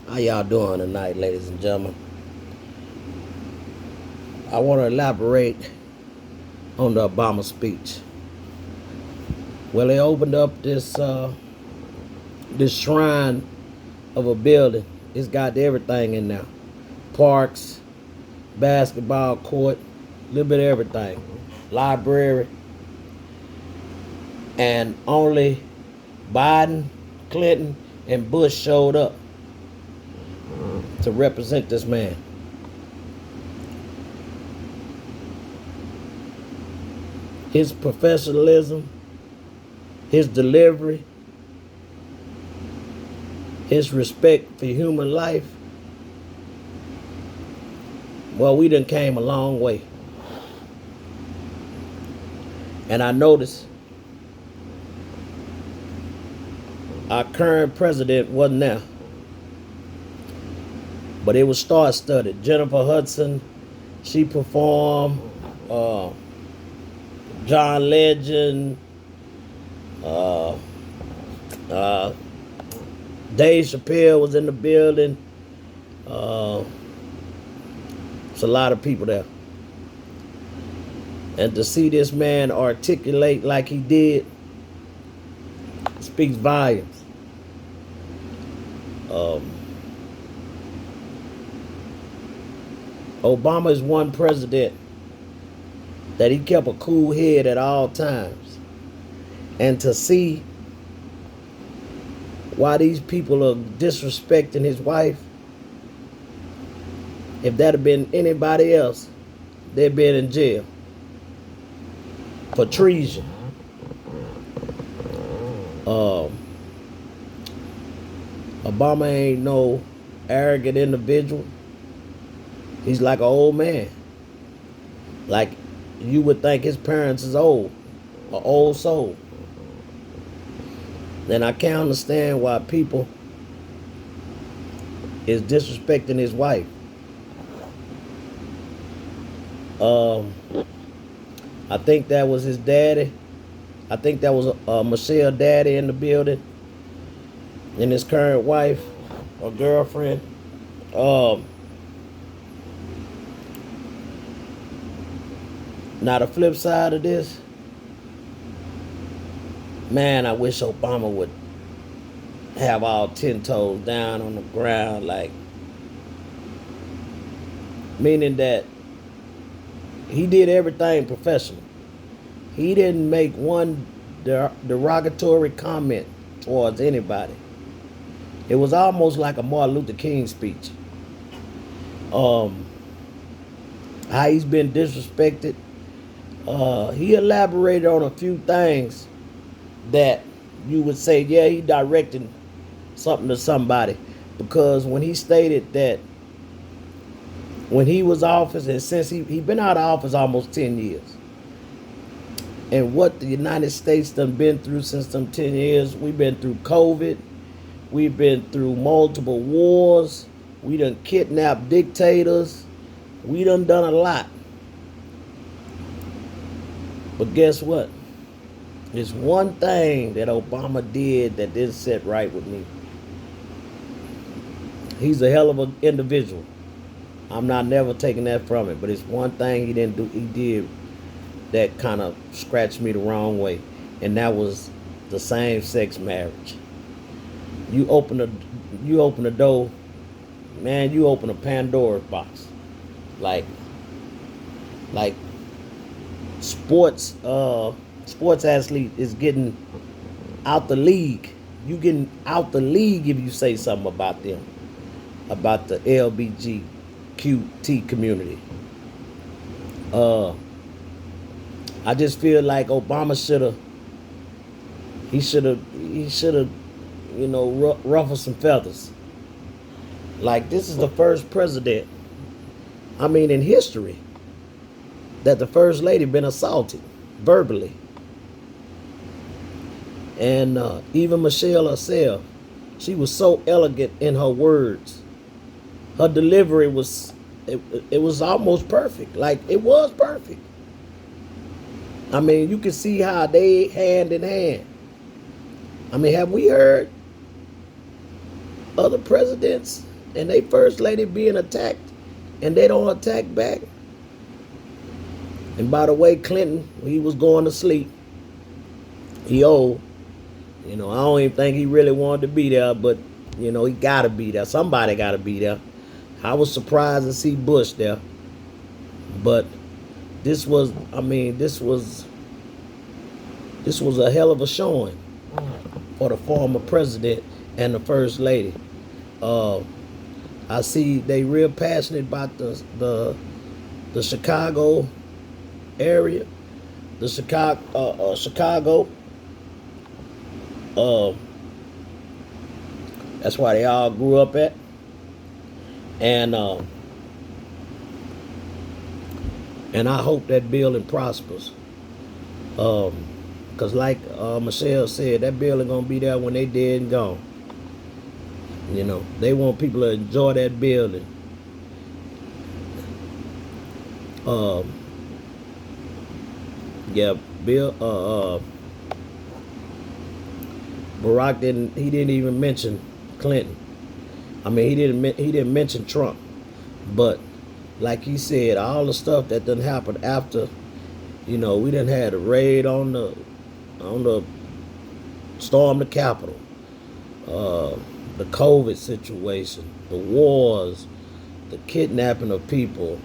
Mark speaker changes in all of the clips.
Speaker 1: How y'all doing tonight, ladies and gentlemen? I want to elaborate on the Obama speech. Well, they opened up this shrine of a building. It's got everything in there: parks, basketball court, a little bit of everything, library, and only Biden, Clinton, and Bush showed up to represent this man. His professionalism, his delivery, his respect for human life. Well, we done came a long way. And I noticed our current president wasn't there, but it was star-studded. Jennifer Hudson, she performed. John Legend, uh, uh, Dave Chappelle was in the building. It's a lot of people there. And to see this man articulate like he did speaks volumes. Obama is one president that he kept a cool head at all times. And to see why these people are disrespecting his wife, if that had been anybody else, they'd been in jail for treason. Obama ain't no arrogant individual. He's like an old man. Like you would think his parents is old, an old soul. Then I can't understand why people is disrespecting his wife. I think that was his daddy. I think that was Michelle daddy in the building, and his current wife or girlfriend. Now the flip side of this, man, I wish Obama would have all 10 toes down on the ground, like, meaning that he did everything professional. He didn't make one derogatory comment towards anybody. It was almost like a Martin Luther King speech. How he's been disrespected. He elaborated on a few things that you would say, yeah, he directed something to somebody. Because when he stated that when he was office, and since he been out of office almost 10 years, and what the United States done been through since them 10 years, we've been through COVID, we've been through multiple wars, we done kidnapped dictators, we done a lot. But guess what? There's one thing that Obama did that didn't sit right with me. He's a hell of an individual. I'm not never taking that from him. But it's one thing he didn't do. He did that kind of scratched me the wrong way, and that was the same-sex marriage. You open the door, man. You open a Pandora's box, like sports athlete is getting out the league. You getting out the league if you say something about them, about the LBGQT community. I just feel like Obama should have, ruffled some feathers. Like, this is the first president, I mean, in history, that the first lady been assaulted verbally. And even Michelle herself, she was so elegant in her words. Her delivery was, it was almost perfect. Like, it was perfect. I mean, you can see how they hand in hand. I mean, have we heard other presidents and they first lady being attacked, and they don't attack back. And by the way, Clinton, he was going to sleep. He old. I don't even think he really wanted to be there, but he gotta be there. Somebody gotta be there. I was surprised to see Bush there. But this was a hell of a showing for the former president and the first lady. I see they real passionate about the Chicago area, the Chicago. That's why they all grew up at, and I hope that building prospers. Cause like Michelle said, that building gonna be there when they dead and gone. They want people to enjoy that building. Yeah, Barack didn't even mention Clinton. I mean, he didn't mention Trump. But like he said, all the stuff that done happened after, we done had a raid on the storm the Capitol, the COVID situation, the wars, the kidnapping of people,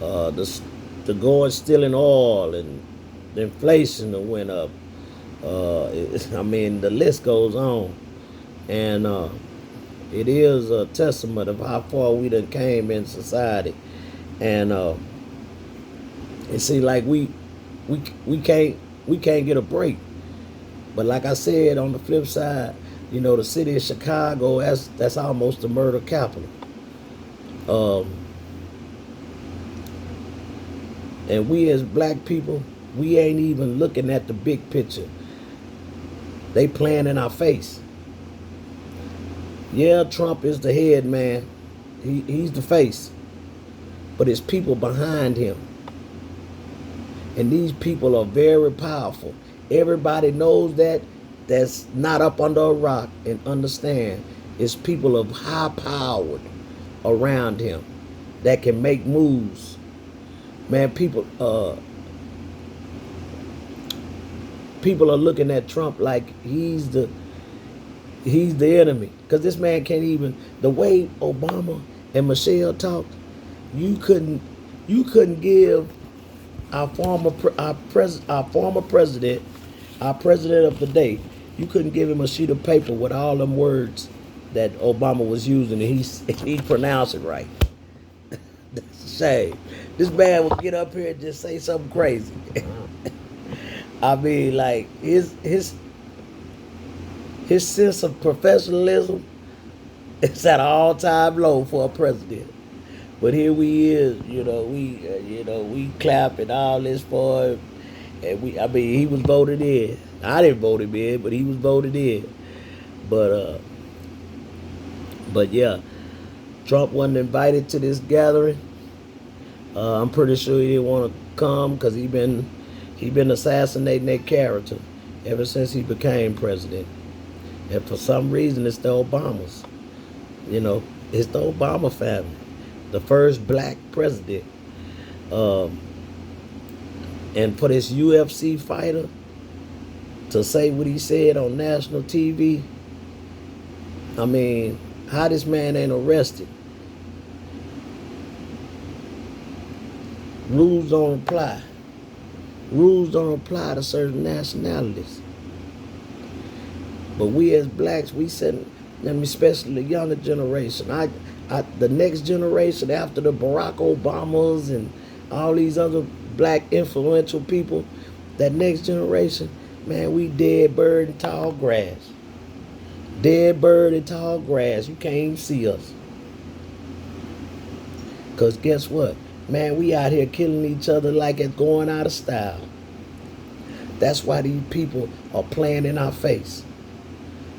Speaker 1: the going stealing oil, and the inflation that went up. The list goes on, and it is a testament of how far we done came in society, and it seems like we can't get a break. But like I said, on the flip side, the city of Chicago, that's almost the murder capital. And we as black people, we ain't even looking at the big picture. They playing in our face. Yeah, Trump is the head man. He's the face. But it's people behind him. And these people are very powerful. Everybody knows that. That's not up under a rock and understand. It's people of high power around him that can make moves. Man, people are looking at Trump like he's the enemy. Because this man can't even, the way Obama and Michelle talked, you couldn't give our president of the day, you couldn't give him a sheet of paper with all them words that Obama was using, and he pronounced it right. That's a shame. This man would get up here and just say something crazy. I mean, like his sense of professionalism is at an all-time low for a president. But here we is, we clapping all this for him, and he was voted in. I didn't vote him in, but he was voted in. But yeah, Trump wasn't invited to this gathering. I'm pretty sure he didn't want to come because he been assassinating that character ever since he became president. And for some reason, it's the Obamas. It's the Obama family, the first black president. And for this UFC fighter to say what he said on national TV, I mean, how this man ain't arrested? Rules don't apply. Rules don't apply to certain nationalities. But we as blacks, we said, especially the younger generation, the next generation after the Barack Obamas and all these other black influential people, that next generation, man, we dead bird in tall grass. Dead bird in tall grass. You can't even see us. Because guess what? Man, we out here killing each other like it's going out of style. That's why these people are playing in our face.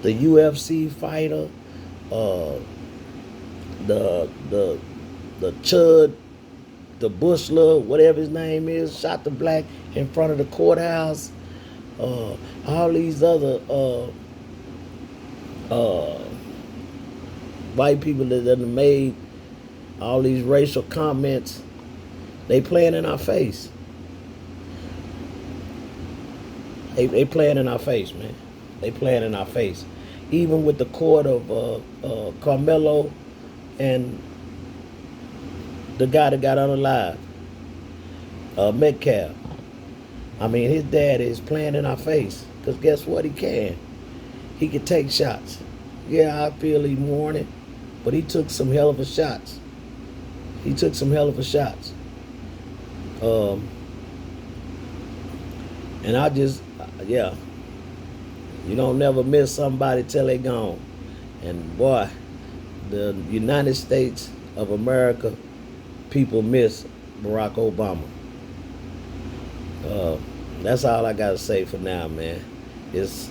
Speaker 1: The UFC fighter, the Chud, the Bushler, whatever his name is, shot the black in front of the courthouse. All these other white people that done made all these racial comments, they playing in our face. They playing in our face, man. They playing in our face. Even with the court of Carmelo and the guy that got unalive, Metcalf. I mean, his dad is playing in our face. Because guess what? He can. He can take shots. Yeah, I feel he's warning, but he took some hell of a shots. He took some hell of a shots. And I just, yeah. You don't never miss somebody till they gone. And boy, the United States of America people miss Barack Obama. That's all I gotta say for now, man. It's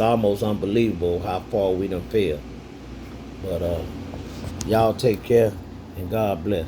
Speaker 1: almost unbelievable how far we done fell. But y'all take care and God bless.